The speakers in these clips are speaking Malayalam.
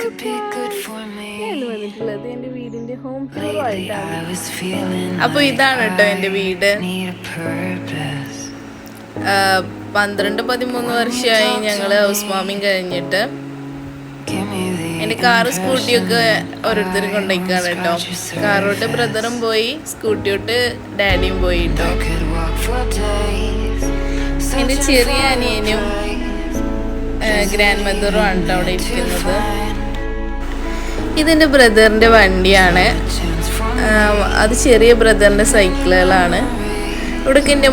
ഇന്നത്തെ ഞാൻ വന്നിട്ടുള്ളത് എൻ്റെ വീടിൻ്റെ ഹോം ടൂർ ആയിട്ടാണ്. അപ്പോൾ ഇതാണ് കേട്ടോ എൻ്റെ വീട്. 12-13 വർഷമായി ഞങ്ങൾ ഹൗസ് വാമിങ് കഴിഞ്ഞിട്ട്. എൻ്റെ കാറ് സ്കൂട്ടിയൊക്കെ ഓരോരുത്തരും കൊണ്ടുപോയിക്കാണ് കേട്ടോ. കാറോട്ട് ബ്രദറും പോയി, സ്കൂട്ടിയോട്ട് ഡാഡിയും പോയി കേട്ടോ. എൻ്റെ ചെറിയ അനിയനും ഗ്രാൻഡ് മദറും ആണ് കേട്ടോ അവിടെ ഇരിക്കുന്നത്. ഇതെൻ്റെ ബ്രദറിൻ്റെ വണ്ടിയാണ്. അത് ചെറിയ ബ്രദറിൻ്റെ സൈക്കിളുകളാണ്. ഇവിടേക്ക് എൻ്റെ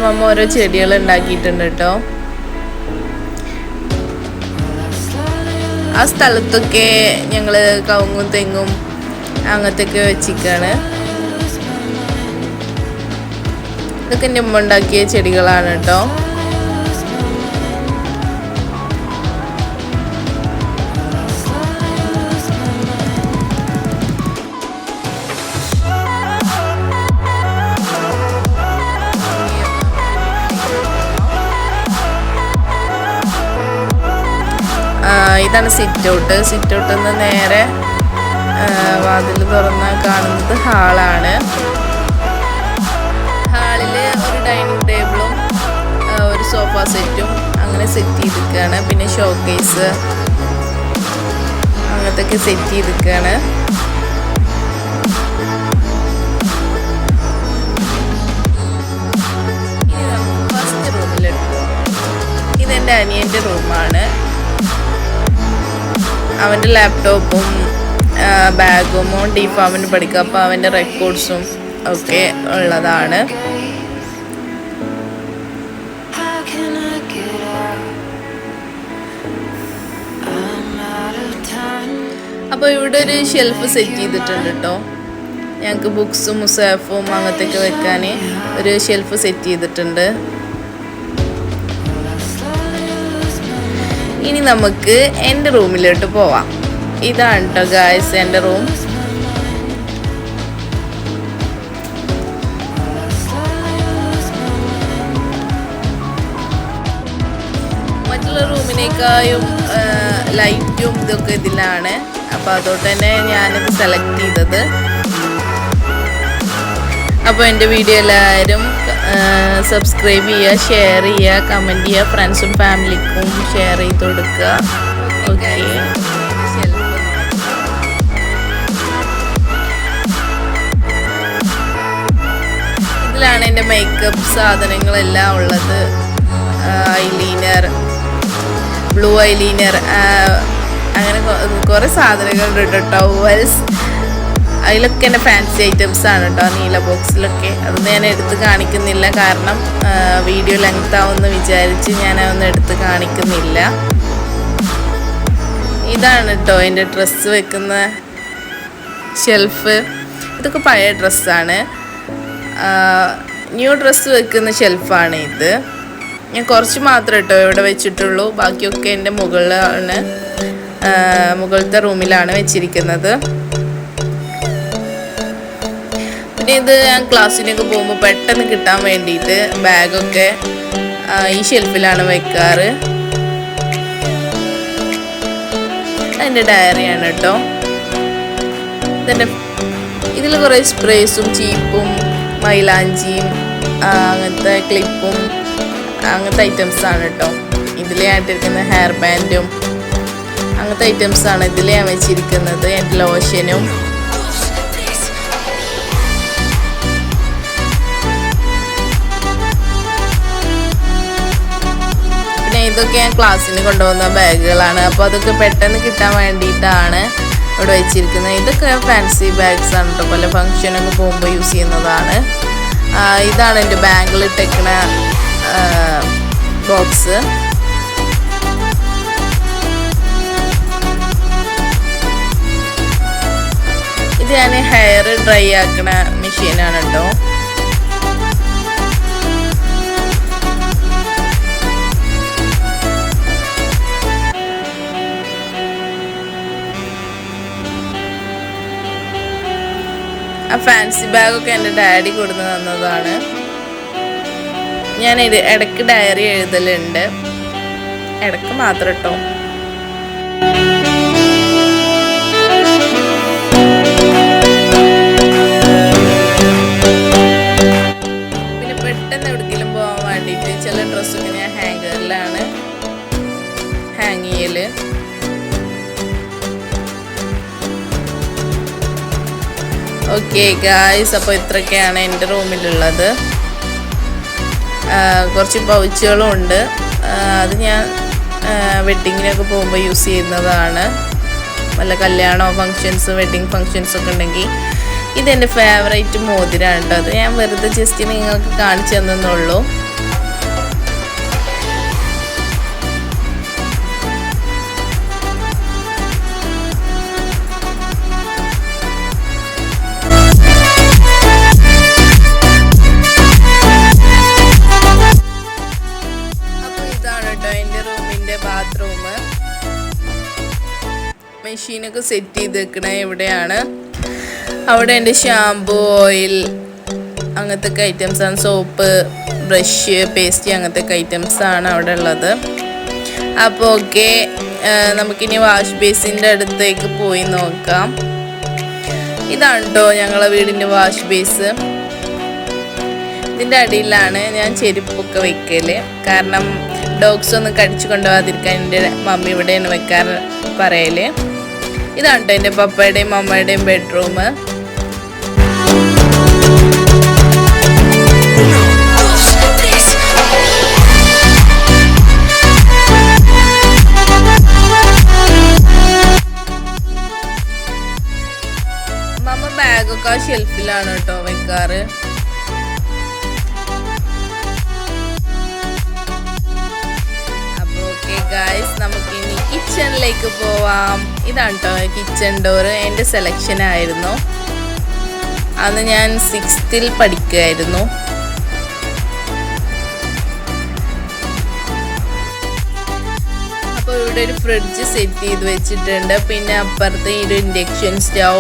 മമ്മ ഓരോ ചെടികൾ ഉണ്ടാക്കിയിട്ടുണ്ട് കേട്ടോ. ആ സ്ഥലത്തൊക്കെ ഞങ്ങൾ കവുങ്ങും തെങ്ങും അങ്ങനത്തെയൊക്കെ വെച്ചിരിക്കുകയാണ്. ഇതൊക്കെ എൻ്റെ അമ്മ ഉണ്ടാക്കിയ ചെടികളാണ് കേട്ടോ. ഇതാണ് സിറ്റ് ഔട്ടിൽ നിന്ന് നേരെ വാതിൽ തുറന്നാൽ കാണുന്നത് ഹാളാണ്. ഹാളിൽ ഒരു ഡൈനിങ് ടേബിളും ഒരു സോഫ സെറ്റും അങ്ങനെ സെറ്റ് ചെയ്തിരിക്കുകയാണ്. പിന്നെ ഷോക്കേസ് അങ്ങനത്തെയൊക്കെ സെറ്റ് ചെയ്തിരിക്കുകയാണ്. ഫസ്റ്റ് റൂമിലെടുത്തു. ഇതെൻ്റെ അനിയൻ്റെ റൂമാണ്. അവൻ്റെ ലാപ്ടോപ്പും ബാഗും ഡിഫാമിന് പഠിക്കുക. അപ്പോൾ അവൻ്റെ റെക്കോർഡ്സും ഒക്കെ ഉള്ളതാണ്. അപ്പോൾ ഇവിടെ ഒരു ഷെൽഫ് സെറ്റ് ചെയ്തിട്ടുണ്ട് കേട്ടോ. ഞങ്ങൾക്ക് ബുക്സും മുസാഫും അങ്ങനത്തെയൊക്കെ വെക്കാൻ ഒരു ഷെൽഫ് സെറ്റ് ചെയ്തിട്ടുണ്ട്. ഇനി നമുക്ക് എൻ്റെ റൂമിലോട്ട് പോവാം. ഇതാണ് കേട്ടോ ഗായ്സ് എൻ്റെ റൂം. മറ്റുള്ള റൂമിനേക്കാളും ലൈറ്റും ഇതൊക്കെ ഇതിലാണ്. അപ്പോൾ അതുകൊണ്ട് തന്നെ ഞാനിത് സെലക്ട് ചെയ്തത്. അപ്പോൾ എൻ്റെ വീഡിയോ എല്ലാവരും സബ്സ്ക്രൈബ് ചെയ്യുക, ഷെയർ ചെയ്യുക, കമൻറ്റ് ചെയ്യുക, ഫ്രണ്ട്സും ഫാമിലിക്കും ഷെയർ ചെയ്ത് കൊടുക്കുക. ഓക്കെ, ഇതിലാണ് എൻ്റെ മേക്കപ്പ് സാധനങ്ങളെല്ലാം ഉള്ളത്. ഐലൈനർ, ബ്ലൂ ഐലൈനർ, അങ്ങനെ കുറേ സാധനങ്ങളുണ്ട് കേട്ടോ. ടവൽസ്, അതിലൊക്കെ എൻ്റെ ഫാൻസി ഐറ്റംസ് ആണ് കേട്ടോ. നീല ബോക്സിലൊക്കെ അതൊന്നും ഞാൻ എടുത്ത് കാണിക്കുന്നില്ല, കാരണം വീഡിയോ ലെങ്ത് ആവുമെന്ന് വിചാരിച്ച് ഞാൻ അതൊന്നും എടുത്ത് കാണിക്കുന്നില്ല. ഇതാണ് കേട്ടോ എൻ്റെ ഡ്രസ്സ് വെക്കുന്ന ഷെൽഫ്. ഇതൊക്കെ പഴയ ഡ്രസ്സാണ്. ന്യൂ ഡ്രസ്സ് വെക്കുന്ന ഷെൽഫാണ് ഇത്. ഞാൻ കുറച്ച് മാത്രമേ കേട്ടോ ഇവിടെ വെച്ചിട്ടുള്ളൂ. ബാക്കിയൊക്കെ എൻ്റെ മുകളിലാണ്, മുകളിലത്തെ റൂമിലാണ് വെച്ചിരിക്കുന്നത്. പിന്നെ ഇത് ഞാൻ ക്ലാസ്സിനൊക്കെ പോകുമ്പോൾ പെട്ടെന്ന് കിട്ടാൻ വേണ്ടിയിട്ട് ബാഗൊക്കെ ഈ ഷെൽഫിലാണ് വെക്കാറ്. എൻ്റെ ഡയറിയാണ് കേട്ടോ. ഇതിൽ കുറേ സ്പ്രേസും ചീപ്പും മൈലാഞ്ചിയും അങ്ങനത്തെ ക്ലിപ്പും അങ്ങനത്തെ ഐറ്റംസാണ് കേട്ടോ. ഇതിൽ ഞാൻ ഇട്ടിരിക്കുന്ന ഹെയർ ബാൻഡും അങ്ങനത്തെ ഐറ്റംസാണ് ഇതിൽ ഞാൻ വെച്ചിരിക്കുന്നത്. എൻ്റെ ലോഷനും ഇതൊക്കെ ഞാൻ ക്ലാസ്സിന് കൊണ്ടുപോകുന്ന ബാഗുകളാണ്. അപ്പോൾ അതൊക്കെ പെട്ടെന്ന് കിട്ടാൻ വേണ്ടിയിട്ടാണ് ഇവിടെ വെച്ചിരിക്കുന്നത്. ഇതൊക്കെ ഫാൻസി ബാഗ്സ് ആണ് കേട്ടോ. പല ഫംഗ്ഷനൊക്കെ പോകുമ്പോൾ യൂസ് ചെയ്യുന്നതാണ്. ഇതാണ് എൻ്റെ ബാങ്കിൽ ഇട്ടേക്കണ ബോക്സ്. ഇത് ഞാൻ ഹെയർ ഡ്രൈ ആക്കണ മെഷീനാണ് കേട്ടോ. ആ ഫാൻസി ബാഗൊക്കെ എൻ്റെ ഡാഡി കൊടുന്ന് തന്നതാണ്. ഞാൻ ഇടയ്ക്ക് ഡയറി എഴുതലുണ്ട്, ഇടയ്ക്ക് മാത്രം കേട്ടോ. ചെയ്യൽ. ഓക്കെ ഗായ്സ്, അപ്പോൾ ഇത്രയൊക്കെയാണ് എൻ്റെ റൂമിലുള്ളത്. കുറച്ച് പൗച്ചുകളും ഉണ്ട്. അത് ഞാൻ വെഡ്ഡിങ്ങിനൊക്കെ പോകുമ്പോൾ യൂസ് ചെയ്യുന്നതാണ്. വല്ല കല്യാണമോ ഫങ്ഷൻസ്, വെഡ്ഡിങ് ഫങ്ഷൻസൊക്കെ ഉണ്ടെങ്കിൽ ഇതെൻ്റെ ഫേവറേറ്റ് മോതിരമാണ് കേട്ടോ. അത് ഞാൻ വെറുതെ ജസ്റ്റ് നിങ്ങൾക്ക് കാണിച്ചു തന്നെന്നുള്ളൂ. എൻ്റെ റൂമിൻ്റെ ബാത്റൂം. മെഷീനൊക്കെ സെറ്റ് ചെയ്ത് വെക്കണ എവിടെയാണ്. അവിടെ എൻ്റെ ഷാമ്പു, ഓയിൽ, അങ്ങനത്തെ ഐറ്റംസാണ്. സോപ്പ്, ബ്രഷ്, പേസ്റ്റ്, അങ്ങനത്തെ ഐറ്റംസാണ് അവിടെ ഉള്ളത്. അപ്പോൾ ഓക്കെ, നമുക്കിനി വാഷ് ബേസിൻ്റെ അടുത്തേക്ക് പോയി നോക്കാം. ഇതാണ് കേട്ടോ ഞങ്ങളെ വീടിൻ്റെ വാഷ് ബേസ്. ഇതിൻ്റെ അടിയിലാണ് ഞാൻ ചെരുപ്പൊക്കെ വെക്കൽ. കാരണം ഡോഗ്സ് ഒന്നും കടിച്ചു കൊണ്ടുപോകാതിരിക്കാൻ എൻ്റെ മമ്മി ഇവിടെയാണ് വെക്കാൻ പറയൽ. ഇതാണ് കേട്ടോ എൻ്റെ പപ്പയുടെയും മമ്മയുടെയും ബെഡ്റൂം. മമ്മ ബാഗൊക്കെ ആ ഷെൽഫിലാണ് കേട്ടോ വെക്കാറ്. ഗായ്സ്, നമുക്കിനി കിച്ചണിലേക്ക് പോവാം. ഇതാണ് കേട്ടോ കിച്ചൺ ഡോറ്. എൻ്റെ സെലക്ഷൻ ആയിരുന്നു. അന്ന് ഞാൻ 6th പഠിക്കുകയായിരുന്നു. അപ്പോൾ ഇവിടെ ഒരു ഫ്രിഡ്ജ് സെറ്റ് ചെയ്ത് വെച്ചിട്ടുണ്ട്. പിന്നെ അപ്പുറത്ത് ഒരു ഇൻഡക്ഷൻ സ്റ്റൗ,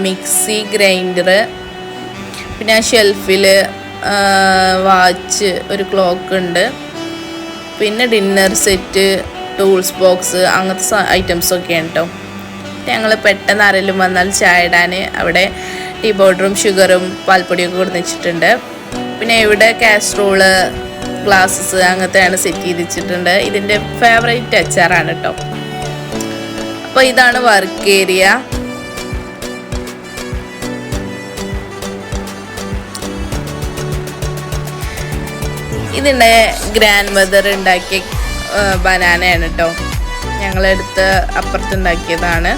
മിക്സി, ഗ്രൈൻഡർ, പിന്നെ ആ ഷെൽഫിൽ വാച്ച്, ഒരു ക്ലോക്ക് ഉണ്ട്. പിന്നെ ഡിന്നർ സെറ്റ്, ടൂൾസ് ബോക്സ്, അങ്ങനത്തെ ഐറ്റംസൊക്കെയാണ് കേട്ടോ. ഞങ്ങൾ പെട്ടെന്ന് ആരെങ്കിലും വന്നാൽ ചായ ഇടാൻ അവിടെ ടീ പൗഡറും ഷുഗറും പാൽപ്പൊടിയൊക്കെ കൊടുത്ത് വെച്ചിട്ടുണ്ട്. പിന്നെ ഇവിടെ കാസ്ട്രോള്, ഗ്ലാസ്സസ് അങ്ങനത്തെയാണ് സെറ്റ് ചെയ്ത് വെച്ചിട്ടുണ്ട്. ഇതിൻ്റെ ഫേവറേറ്റ് അച്ചാറാണ് കേട്ടോ. അപ്പോൾ ഇതാണ് വർക്ക് ഏരിയ. ഇതിൻ്റെ ഗ്രാൻഡ് മദർ ഉണ്ടാക്കിയ ബനാനയാണ് കേട്ടോ. ഞങ്ങളെടുത്ത് അപ്പുറത്തുണ്ടാക്കിയതാണ്.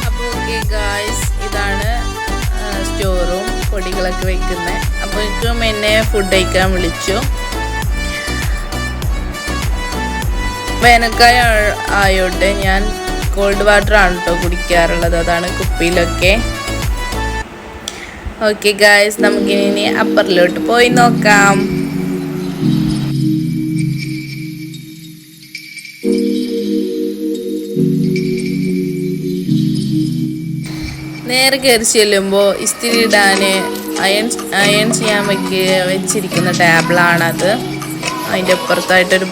അപ്പോൾ ഓക്കെ ഗായ്സ്, ഇതാണ് സ്റ്റോർ റൂം, പൊടികളൊക്കെ വയ്ക്കുന്നത്. അപ്പോഴേക്കും എന്നെ ഫുഡ് കഴിക്കാൻ വിളിച്ചു. വേനൽക്കായ ആയോട്ടെ ഞാൻ കോൾഡ് വാട്ടർ ആണ് കേട്ടോ കുടിക്കാറുള്ളത്. അതാണ് കുപ്പിയിലൊക്കെ. ഓക്കെ ഗായ്സ്, നമുക്കിനി അപ്പറിലോട്ട് പോയി നോക്കാം. നേരെ കയറി ചെല്ലുമ്പോൾ ഇസ്തിരി ഇടാൻ അയൺ ചെയ്യാൻ വെച്ചിരിക്കുന്ന ടേബിളാണത്. അതിൻ്റെ അപ്പുറത്തായിട്ടൊരു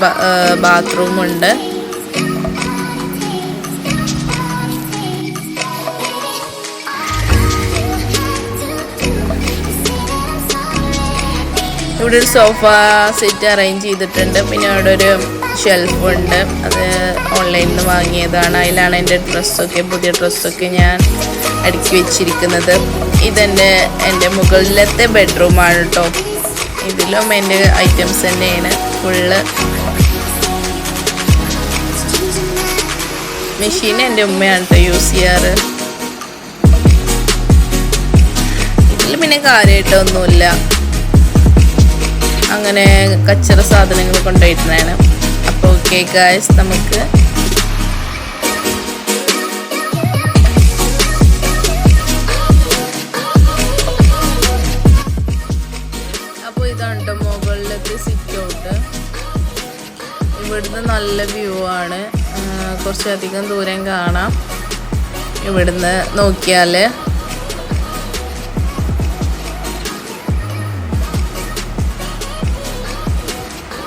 ബാത്റൂമുണ്ട്. ഇവിടെ ഒരു സോഫ സെറ്റ് അറേഞ്ച് ചെയ്തിട്ടുണ്ട്. പിന്നെ അവിടെ ഒരു ഷെൽഫുണ്ട്. അത് ഓൺലൈനിൽ നിന്ന് വാങ്ങിയതാണ്. അതിലാണ് എൻ്റെ ഡ്രസ്സൊക്കെ, പുതിയ ഡ്രസ്സൊക്കെ ഞാൻ അടുക്കി വെച്ചിരിക്കുന്നത്. എൻ്റെ മുകളിലത്തെ ബെഡ്റൂമാണ് കേട്ടോ. ഇതിലും എൻ്റെ ഐറ്റംസ് തന്നെയാണ് ഫുള്ള്. മെഷീൻ എൻ്റെ ഉമ്മയാണ് കേട്ടോ യൂസ് ചെയ്യാറ്. ഇതിൽ പിന്നെ കാര്യമായിട്ടൊന്നുമില്ല, അങ്ങനെ കച്ചറ സാധനങ്ങൾ കൊണ്ടുപോയിരുന്നതാണ്. അപ്പോൾ ഓക്കെ ഗായ്സ്, നമുക്ക് ഇതാണ് മുകളിലത്തെ സിറ്റ് ഔട്ട്. ഇവിടുന്ന് നല്ല വ്യൂ ആണ്. കുറച്ചധികം ദൂരം കാണാം ഇവിടുന്ന് നോക്കിയാൽ.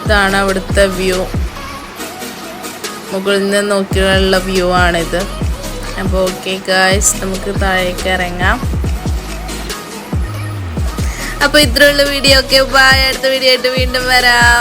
ഇതാണ് അവിടുത്തെ വ്യൂ. മുകളിൽ നിന്ന് നോക്കിയുള്ള വ്യൂ ആണിത്. അപ്പോൾ ഓക്കെ ഗായ്സ്, നമുക്ക് താഴേക്ക് ഇറങ്ങാം. അപ്പോൾ ഇത്രയുള്ള വീഡിയോ. Okay bye. അടുത്ത വീഡിയോ ആയിട്ട് വീണ്ടും വരാം.